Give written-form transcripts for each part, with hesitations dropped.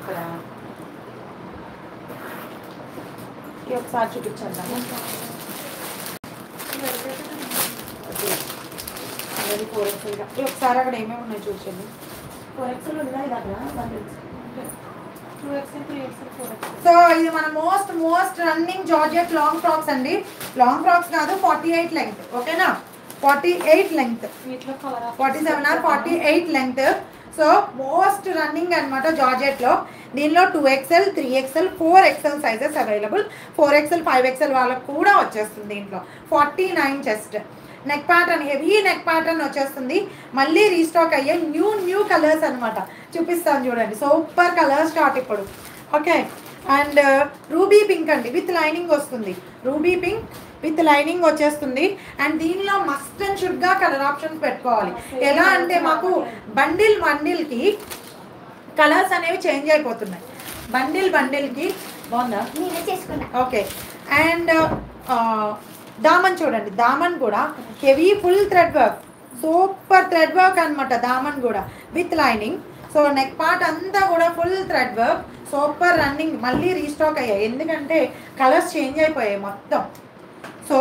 ఇక్కడ ఒకసారి చూపించండి. ఒకసారి అక్కడ ఏమేమి ఉన్నాయి చూసండి. 4XL ఉన్నాయి కదా. సో ఇది మన most running georgette long frocks అండి. లాంగ్ ఫ్రాక్స్ కాదు, 48 లెంగ్త్. ఓకేనా, 48 length, 47 or 48 length. So most running అనమాట జార్జెట్ లో. దీనిలో 2XL, 3XL, 4XL sizes available. 4XL, 5XL వాళ్ళకు కూడా వచ్చేస్తుంది. దీంట్లో 49 chest. Neck pattern, heavy neck pattern వచ్చేస్తుంది. మళ్ళీ రీస్టాక్ అయ్యే న్యూ కలర్స్ అనమాట. చూపిస్తాను చూడండి, సూపర్ కలర్ స్టార్ట్ ఇప్పుడు. ఓకే, అండ్ రూబీ పింక్ అండి, విత్ లైనింగ్ వస్తుంది. రూబీ పింక్ విత్ లైనింగ్ వచ్చేస్తుంది. అండ్ దీనిలో మస్ట్ అండ్ షుడ్గా కలర్ ఆప్షన్స్ పెట్టుకోవాలి. ఎలా అంటే మాకు బండిల్కి కలర్స్ అనేవి చేంజ్ అయిపోతున్నాయి. బండిల్కి బాగుందా? ఓకే, అండ్ దామన్ చూడండి, దామన్ కూడా heavy full thread work, super thread work అనమాట. దామన్ కూడా with lining. So neck part అంతా కూడా full thread work, super running. మళ్ళీ రీస్టాక్ అయ్యాయి ఎందుకంటే కలర్స్ చేంజ్ అయిపోయాయి మొత్తం. So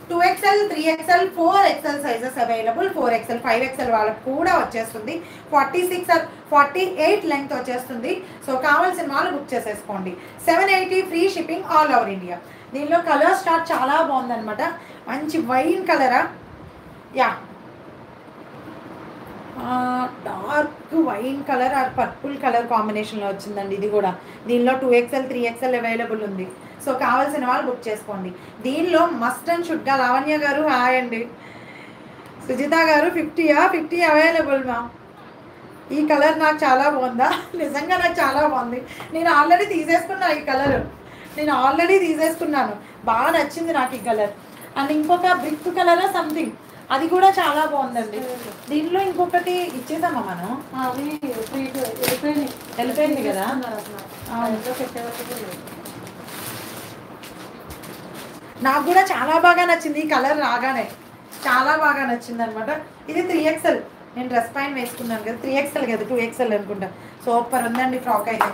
2XL, 3XL, 4XL sizes available. 4XL, 5XL వాళ్ళకి కూడా వచ్చేస్తుంది. 46 or 48 లెంగ్త్ వచ్చేస్తుంది. సో కావాల్సిన వాళ్ళు బుక్ చేసేసుకోండి. 780 free shipping all over India. దీనిలో కలర్ స్టార్ట్ చాలా బాగుందనమాట. మంచి wine cholera, yeah dark wine colour or purple colour కాంబినేషన్లో వచ్చిందండి ఇది కూడా. దీనిలో 2XL, 3XL అవైలబుల్ ఉంది. సో కావాల్సిన వాళ్ళు బుక్ చేసుకోండి. దీనిలో మస్ట్ అండ్ షుడ్గా లావణ్య గారు హాయ్ అండి, సుజిత గారు 50 అవైలబుల్ మా. ఈ కలర్ నాకు చాలా బాగుందా? నిజంగా నాకు చాలా బాగుంది. నేను ఆల్రెడీ తీసేసుకున్నాను. బాగా నచ్చింది నాకు ఈ కలర్. అండ్ ఇంకొక బ్రిక్ కలర్ సంథింగ్, అది కూడా చాలా బాగుందండి. దీనిలో ఇంకొకటి ఇచ్చేద్దామా మనం? వెళ్ళిపోయింది కదా. నాకు కూడా చాలా బాగా నచ్చింది ఈ కలర్, రాగానే చాలా బాగా నచ్చింది అనమాట. ఇది 3XL, నేను డ్రెస్ పైన వేసుకున్నాను కదా. 3XL కదా, 2XL అనుకుంటా. సూపర్ ఉందండి ఫ్రాక్ అయితే,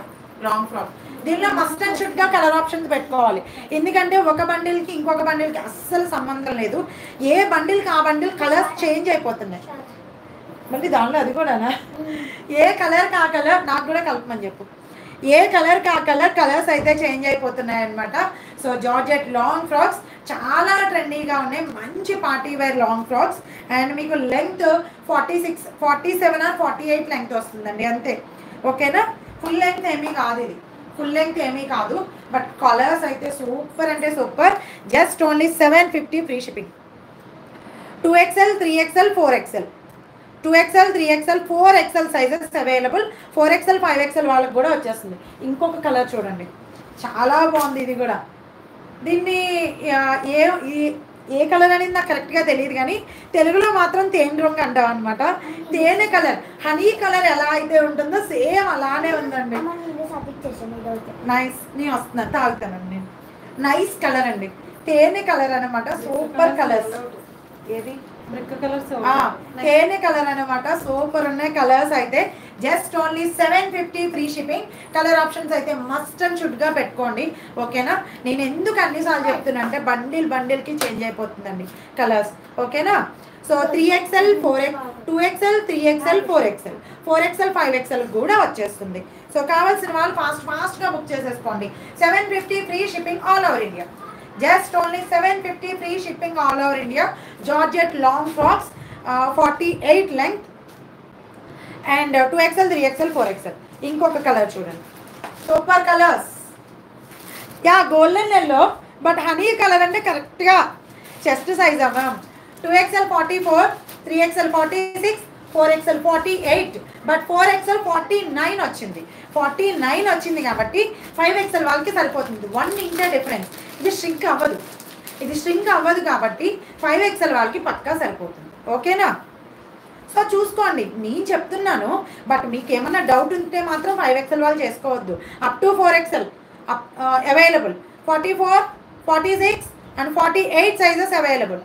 లాంగ్ ఫ్రాక్. దీనిలో మస్ట్ అండ్ షుడ్గా కలర్ ఆప్షన్స్ పెట్టుకోవాలి. ఎందుకంటే ఒక బండిల్కి ఇంకొక బండిల్కి అస్సలు సంబంధం లేదు. ఏ బండిల్కి ఆ బండిల్ కలర్స్ చేంజ్ అయిపోతున్నాయి. మళ్ళీ దానిలో అది కూడానా, ఏ కలర్కి ఆ కలర్, నాకు కూడా కలపమని చెప్పు. ఏ కలర్కి ఆ కలర్స్ అయితే చేంజ్ అయిపోతున్నాయి అనమాట. సో జార్జెట్ లాంగ్ ఫ్రాక్స్ చాలా ట్రెండీగా ఉన్నాయి. మంచి party wear long frocks. And మీకు లెంగ్త్ 46, 47 or 48 లెంగ్త్ వస్తుందండి అంతే. ఓకేనా, ఫుల్ లెంగ్త్ ఏమీ కాదు. బట్ కలర్స్ అయితే సూపర్ అంటే super. Just only 750 free shipping. 2XL, 3XL, 4XL, 2XL, 3XL, 4XL sizes available. 4XL, 5XL వాళ్ళకి కూడా వచ్చేస్తుంది. ఇంకొక కలర్ చూడండి, చాలా బాగుంది ఇది కూడా. దీన్ని ఏ కలర్ అనేది నాకు కరెక్ట్గా తెలియదు కానీ తెలుగులో మాత్రం తేనె రంగు అంటాం అనమాట. తేనె కలర్, హనీ కలర్ ఎలా అయితే ఉంటుందో సేమ్ అలానే ఉందండి. నైస్, నేను వస్తున్నాను, తాగుతానండి నేను. నైస్ కలర్ అండి, తేనె కలర్ అనమాట. Super colours. ఏది తేనె కలర్ అనమాట. సూపర్ ఉన్నాయి కలర్స్ అయితే. Just only 750 free shipping. Colour options అయితే మస్ట్ అండ్ షుడ్గా పెట్టుకోండి. ఓకేనా, నేను ఎందుకు అన్నిసార్లు చెప్తున్నా అంటే బండిల్కి చేంజ్ అయిపోతుందండి కలర్స్. ఓకేనా, so 3XL, 2XL, 3XL, 4XL, 5XL కూడా వచ్చేస్తుంది. సో కావాల్సిన వాళ్ళు ఫాస్ట్గా బుక్ చేసేసుకోండి. 750 free shipping all over India. Just only 750 free shipping all over India. Georgette long frocks 48 length and 2XL, 3XL, 4XL. ఇంకొక కలర్ చూడండి, super colours. Yeah golden yellow, but honey colour అంటే కరెక్ట్గా chest size అవ్వం. 2XL 44, 3XL 46, 4XL 48, but 4XL 49 వచ్చింది. 49 వచ్చింది కాబట్టి 5XL వాళ్ళకి సరిపోతుంది. 1 inch difference. ఇది స్ట్రింక్ అవ్వదు కాబట్టి 5XL వాళ్ళకి పక్కా సరిపోతుంది. ఓకేనా, సో చూసుకోండి, నేను చెప్తున్నాను. బట్ మీకు ఏమన్నా డౌట్ ఉంటే మాత్రం 5XL వాళ్ళు చేసుకోవద్దు. Up to 4XL available. 44, 46 and 48 sizes available.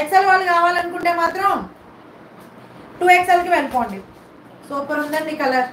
XL వాళ్ళు కావాలనుకుంటే మాత్రం 2XLకి వెళ్ళిపోండి. సూపర్ ఉందండి కలర్.